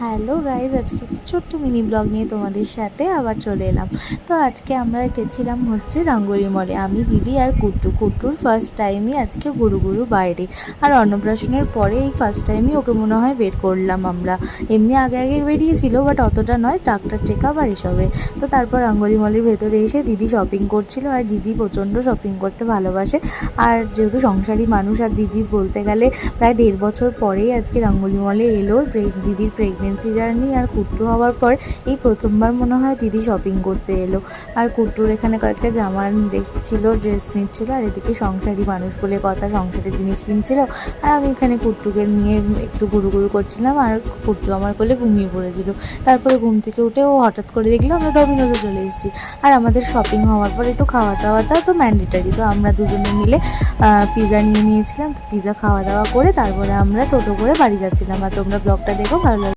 Hello guys, আজকে একটি ছোট্ট মিনি ব্লগ নিয়ে তোমাদের সাথে আবার চলে এলাম। তো আজকে আমরা গেছিলাম হচ্ছে রঙ্গোলি মলে, আমি, দিদি আর কুট্টুর ফার্স্ট টাইমই আজকে গুরু বাইরে। আর অন্নপ্রাশনের পরে এই ফার্স্ট টাইমই ওকে মনে হয় বের করলাম আমরা। এমনি আগে বেরিয়েছিল, বাট অতটা নয়, ডাক্তার চেক আপ আর এসবে। তো তারপর রঙ্গোলি মলের ভেতরে এসে দিদি শপিং করছিল, আর দিদি প্রচণ্ড শপিং করতে ভালোবাসে। আর যেহেতু সংসারী মানুষ, আর দিদি বলতে গেলে প্রায় 1.5 বছর পরেই আজকে রঙ্গোলি মলে এলো। দিদির প্রেগনেন্সি জার্নি আর কুট্টু হওয়ার পর এই প্রথমবার মনে হয় দিদি শপিং করতে এলো। আর কুট্টুর এখানে কয়েকটা জামা দেখছিল, ড্রেস নিচ্ছিল, আর এদিকে সংসারী মানুষ বলে কথা, সংসারের জিনিস কিনছিল। আর আমি এখানে কুট্টুকে নিয়ে একটু গুরু করছিলাম, আর কুট্টু আমার কোলে ঘুমিয়ে পড়েছিল। তারপরে ঘুম থেকে উঠে ও হঠাৎ করে দেখলো আমরা ডমিনোজে চলে এসেছি। আর আমাদের শপিং হওয়ার পর একটু খাওয়া দাওয়াটাও তো ম্যান্ডেটারি, তো আমরা দুজনে মিলে পিৎজা নিয়ে নিয়েছিলাম। তো পিৎজা খাওয়া দাওয়া করে তারপরে আমরা টোটো করে বাড়ি যাচ্ছিলাম। আর তোমরা ব্লগটা দেখো, ভালো লাগবে।